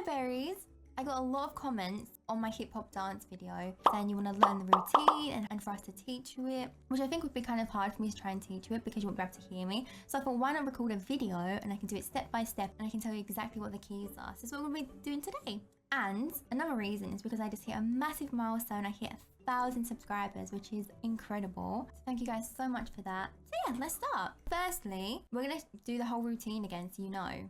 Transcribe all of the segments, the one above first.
Berries. I got a lot of comments on my hip hop dance video saying you want to learn the routine and for us to teach you it, which I think would be kind of hard for me to try and teach you it because you won't be able to hear me. So I thought, why not record a video and I can do it step by step and I can tell you exactly what the keys are. So that's what we're going to be doing today. And another reason is because I just hit a massive milestone. I hit 1,000 subscribers, which is incredible. So thank you guys so much for that. So yeah, let's start. Firstly, we're going to do the whole routine again so you know.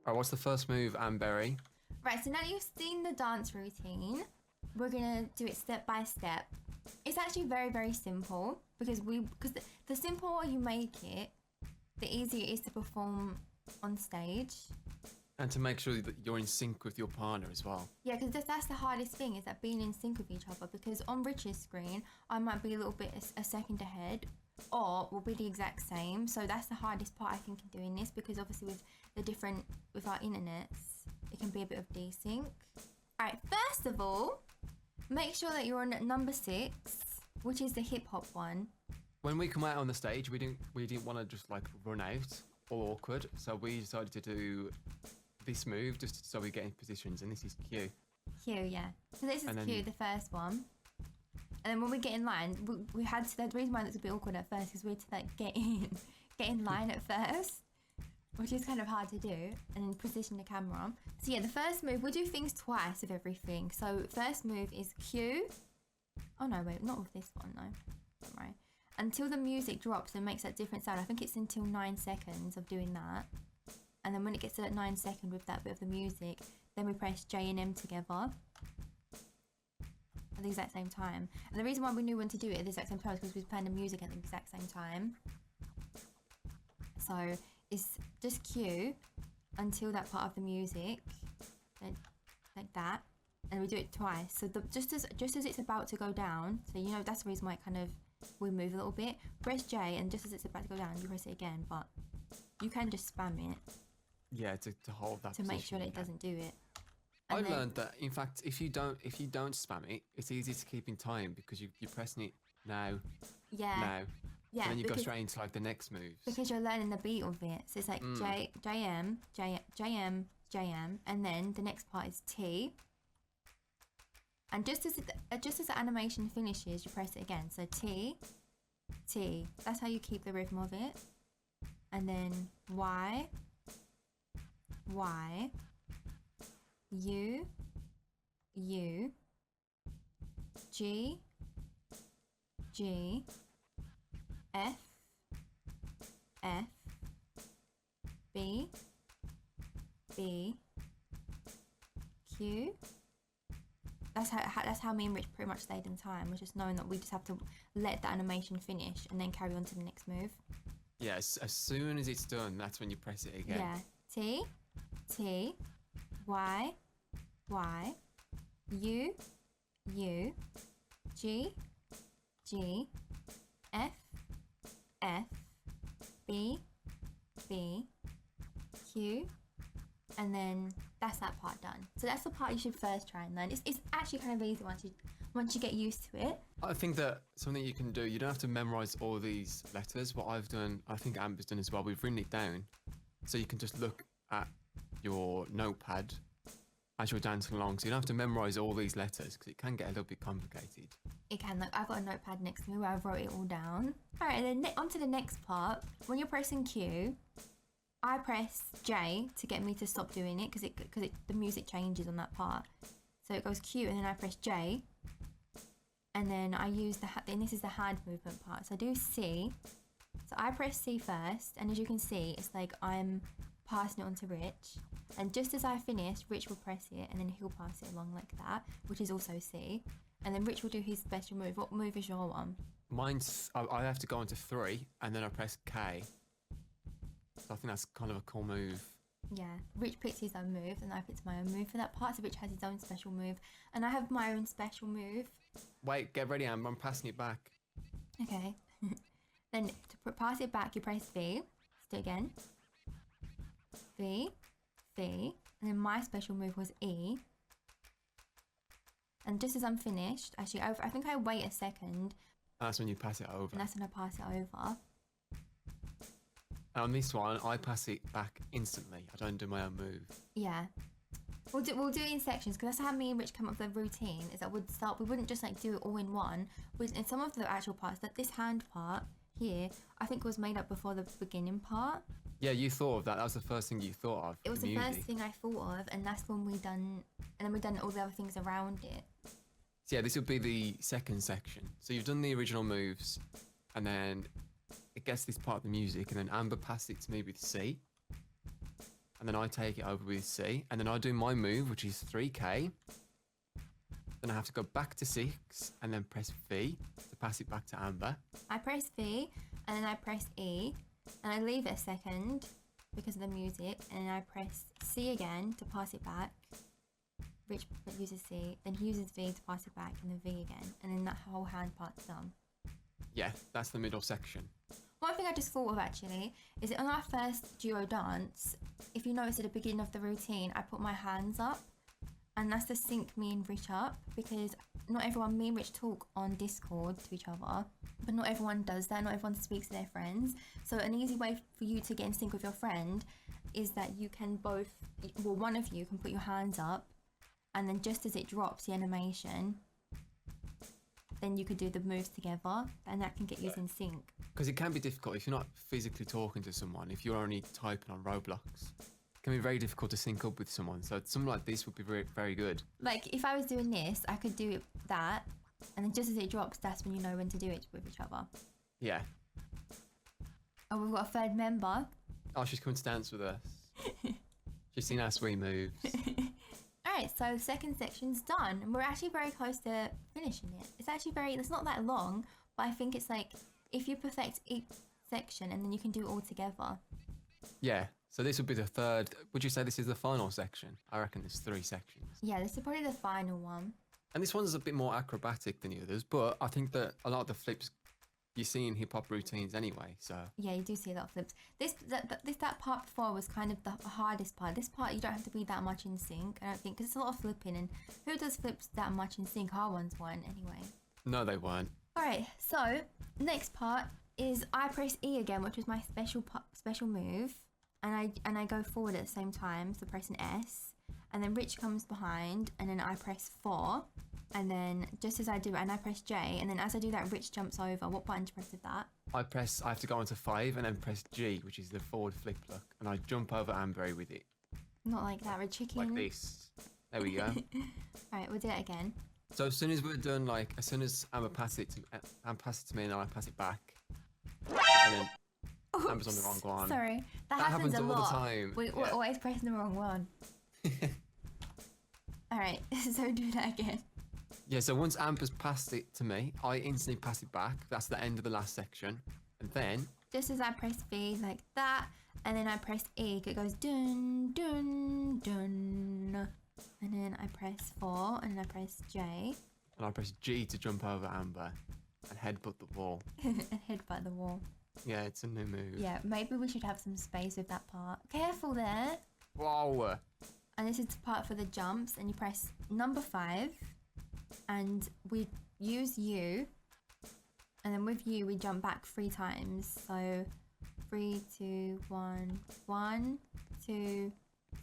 Alright, what's the first move, Amberry? Right, so now you've seen the dance routine, we're gonna do it step by step. It's actually very, very simple because the simpler you make it, the easier it is to perform on stage. And to make sure that you're in sync with your partner as well. Yeah, because that's the hardest thing, is that being in sync with each other, because on Rich's screen, I might be a little bit a second ahead, or we'll be the exact same. So that's the hardest part, I think, in doing this, because obviously with our internets, it can be a bit of desync. Alright, first of all, make sure that you're on number 6, which is the hip hop one. When we come out on the stage, we didn't want to just like run out all awkward, so we decided to do this move just so we get in positions, and this is Q. Q, yeah. So this is Q, the first one. And then when we get in line, we had to, the reason why it was a bit awkward at first is we had to like get in line at first, which is kind of hard to do, and then position the camera. So yeah, the first move, we'll do things twice with everything. So first move is Q. Oh no, wait, not with this one, no. Don't worry. Until the music drops and makes that different sound. I think it's until 9 seconds of doing that. And then when it gets to that 9 second with that bit of the music, then we press J and M together at the exact same time. And the reason why we knew when to do it at the exact same time is because we was playing the music at the exact same time. So it's just Q until that part of the music, like that, and we do it twice. So just as it's about to go down, so you know that's the reason why it kind of we move a little bit. Press J, and just as it's about to go down, you press it again. But you can just spam it. Yeah, to hold that to make sure that it doesn't do it. I learned that, in fact, if you don't spam it, it's easy to keep in time because you're pressing it now. Yeah. Now. Yeah. And then you go straight into like the next moves. Because you're learning the beat of it. So it's like J M, and then the next part is T. And just as the animation finishes, you press it again. So T, T. That's how you keep the rhythm of it. And then Y, Y, U, U, G, G, F, F, B, B, Q. That's how me and Rich pretty much stayed in time. Was just knowing that we just have to let the animation finish and then carry on to the next move. Yes, as soon as it's done, that's when you press it again. Yeah. T, T, Y, Y, U, U, G, G, F, F, B, B, Q, and then that's that part done. So that's the part you should first try and learn. It's actually kind of easy once you get used to it. I think that something you can do, you don't have to memorize all these letters. What I've done, I think Amber's done as well, we've written it down so you can just look at your notepad as you're dancing along. So you don't have to memorize all these letters because it can get a little bit complicated. It can. Like, I've got a notepad next to me where I wrote it all down. All right, and then on to the next part. When you're pressing Q, I press J to get me to stop doing it because the music changes on that part. So it goes Q and then I press J. And then I use and this is the hand movement part. So I do C. So I press C first, and as you can see, it's like I'm passing it on to Rich. And just as I finish, Rich will press it, and then he'll pass it along like that, which is also C. And then Rich will do his special move. What move is your one? Mine's, I have to go into 3, and then I press K. So I think that's kind of a cool move. Yeah, Rich picks his own move, and I picked my own move for that part. So Rich has his own special move, and I have my own special move. Wait, get ready, Amber. I'm passing it back. Okay. Then to pass it back, you press V. Let's do it again. V, V, and then my special move was E. And just as I'm finished, actually, I think I wait a second. That's when you pass it over. And that's when I pass it over. And on this one, I pass it back instantly. I don't do my own move. Yeah. We'll do it in sections because that's how me and Rich come up with the routine. Is that we wouldn't just like do it all in one. In some of the actual parts, that this hand part here, I think was made up before the beginning part. Yeah, you thought of that. That was the first thing you thought of. It was the first thing I thought of, and that's when and then we done all the other things around it. So yeah, this would be the second section. So you've done the original moves, and then it gets this part of the music, and then Amber passes it to me with C. And then I take it over with C, and then I do my move, which is 3K. Then I have to go back to 6, and then press V to pass it back to Amber. I press V, and then I press E, and I leave it a second because of the music, and then I press C again to pass it back. Rich uses C, then he uses V to pass it back, and then V again, and then that whole hand part's done. Yeah, that's the middle section. One thing I just thought of actually is that on our first duo dance, if you notice at the beginning of the routine, I put my hands up, and that's to sync me and Rich up, because not everyone, me and Rich talk on Discord to each other, but not everyone does that. Not everyone speaks to their friends. So an easy way for you to get in sync with your friend is that you can both, well, one of you can put your hands up, and then just as it drops the animation, then you could do the moves together, and that can get you in sync. Because it can be difficult if you're not physically talking to someone, if you're only typing on Roblox. It can be very difficult to sync up with someone, so something like this would be very, very good. Like, if I was doing this, I could do that, and then just as it drops, that's when you know when to do it with each other. Yeah. Oh, we've got a third member. Oh, she's coming to dance with us. She's seen our sweet moves. Alright, so second section's done, and we're actually very close to finishing it. It's not that long, but I think it's like, if you perfect each section, and then you can do it all together. Yeah, so this would be the third. Would you say this is the final section? I reckon there's 3 sections. Yeah, this is probably the final one. And this one's a bit more acrobatic than the others, but I think that a lot of the flips you see in hip-hop routines anyway, so... Yeah, you do see a lot of flips. That part before was kind of the hardest part. This part, you don't have to be that much in sync, I don't think, because it's a lot of flipping, and who does flips that much in sync? Our ones weren't, anyway. No, they weren't. Alright, so, next part is I press E again, which was my special move, and I go forward at the same time, so press an S, and then Rich comes behind, and then I press 4, and then just as I do it, and I press J, and then as I do that, Rich jumps over. What button do you press with that? I have to go into 5 and then press G, which is the forward flip look, and I jump over Amberry with it. Not like that, we're chicken. Like this. There we go. Alright, we'll do that again. So as soon as we're done, like, as soon as Amber passes it to me and I pass it back, and then Oops, Amber's on the wrong one. Sorry, that happens a all lot. the time. We're always pressing the wrong one. Alright, so do that again. Yeah, so once Amber's passed it to me, I instantly pass it back. That's the end of the last section. And then... just as I press V, like that, and then I press E, it goes dun, dun, dun. And then I press 4, and then I press J. And I press G to jump over Amber and headbutt the wall. And headbutt the wall. Yeah, it's a new move. Yeah, maybe we should have some space with that part. Careful there. Whoa! And this is the part for the jumps, and you press number 5, and we use U, and then with U we jump back 3 times. So 3, 2, 1, 1, 2,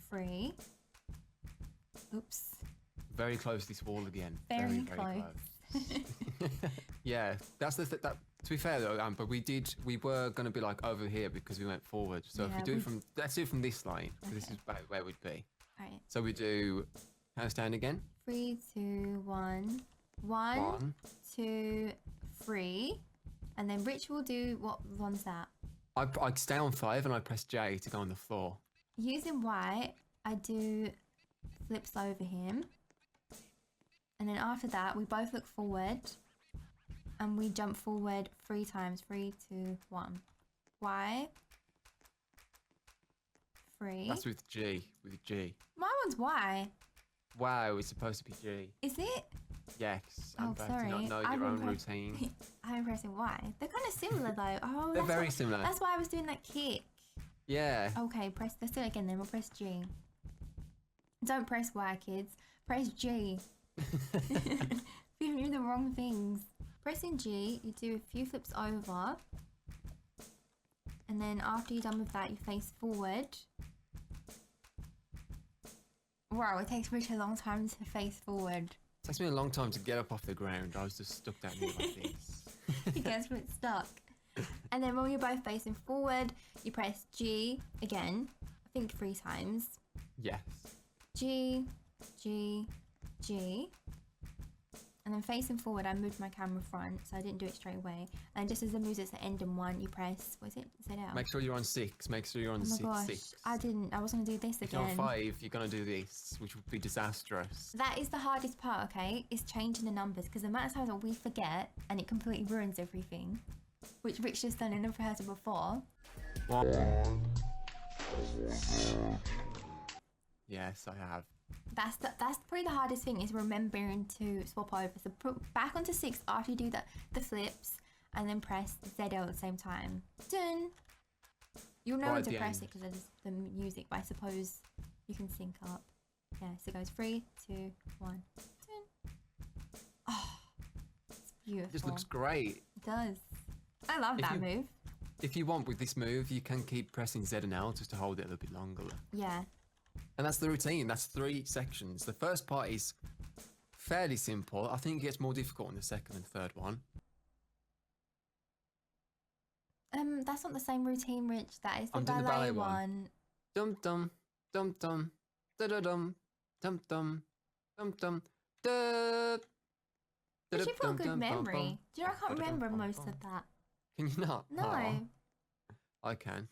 3. Oops. Very close to this wall again. Very close. Yeah, that's the that. To be fair though, Amber, we were going to be like over here because we went forward. So if we do it from, let's do it from this line. Okay. This is about where we'd be. Right. So we do handstand again. 3, 2, 1. 1, 2, 3. And then Rich will do, what one's that? I stay on 5 and I press J to go on the floor. Using Y, I do flips over him. And then after that, we both look forward. And we jump forward 3 times. 3, 2, 1. Y. 3. That's with G. With G. My one's Y. Wow, it's supposed to be G. Is it? Yes. Oh, Amber, sorry. do not know your own routine. I'm pressing Y. They're kind of similar though. Oh, they're very similar. That's why I was doing that kick. Yeah. Okay, let's do it again then. We'll press G. Don't press Y, kids. Press G. You're doing the wrong things. Pressing G, you do a few flips over. And then after you're done with that, you face forward. Wow, it takes Rich a long time to face forward. It takes me a long time to get up off the ground. I was just stuck down here like this. He gets a bit stuck. And then when you're both facing forward, you press G again. I think 3 times. Yes. G, G, G. And then facing forward, I moved my camera front, so I didn't do it straight away. And just as the music's at end in 1, you press, what is it? ZL. Make sure you're on 6. Make sure you're on Oh my gosh, 6. I was going to do this If you're again. on 5, you're going to do this, which would be disastrous. That is the hardest part, okay? Is changing the numbers, because the amount of times that we forget, and it completely ruins everything. Which Rich just done in the rehearsal before. Yes, I have. That's probably the hardest thing, is remembering to swap over. So put back onto 6 after you do the flips, and then press ZL at the same time. Dun! You'll know when to press it because of the music, but I suppose you can sync up. Yeah, so it goes 3, 2, 1. Dun. Oh, it's beautiful. It just looks great. It does. I love that move. If you want with this move, you can keep pressing Z and L just to hold it a little bit longer. Yeah. And that's the routine. That's 3 sections. The first part is fairly simple. I think it gets more difficult in the second and third one. That's not the same routine, Rich. That is the doing ballet one. Dum dum dum dum da da dum dum dum dum dum da. But you've got good memory. Do you know I can't remember most of that? Can you not? No. Oh, I can.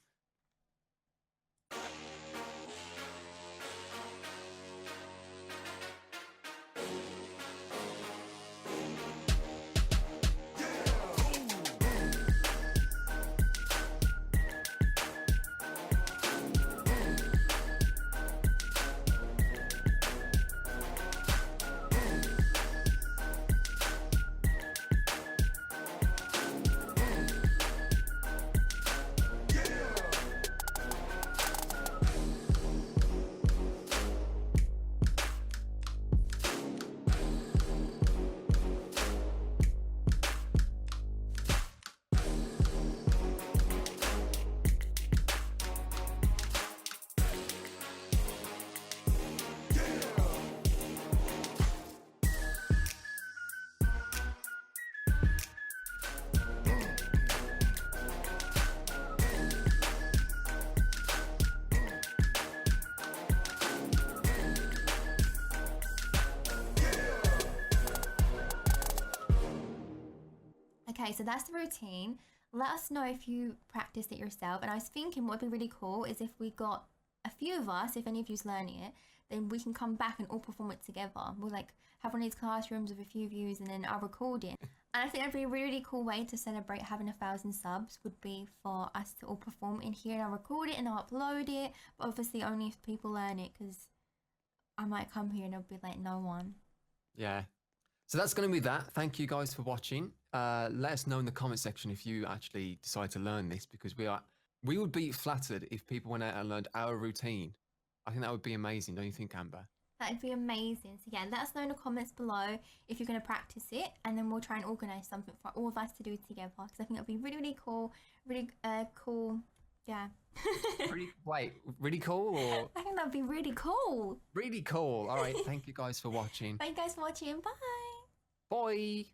Okay, so that's the routine. Let us know if you practiced it yourself. And I was thinking what would be really cool is if we got a few of us, if any of you's learning it, then we can come back and all perform it together. We'll like have one of these classrooms with a few views and then I'll record it. And I think that'd be a really cool way to celebrate having 1,000 subs would be for us to all perform in here, and I'll record it and I'll upload it. But obviously only if people learn it, because I might come here and it'll be like no one. Yeah. So that's going to be that. Thank you guys for watching. Let us know in the comment section if you actually decide to learn this, because we would be flattered if people went out and learned our routine. I think that would be amazing, don't you think, Amber? That'd be amazing. So yeah, let us know in the comments below if you're going to practice it, and then we'll try and organise something for all of us to do together, because I think it'll be really, really cool, really cool Yeah. Wait, really cool or? I think that'd be really cool. Really cool. All right, thank you guys for watching. Thank you guys for watching. Bye. Bye.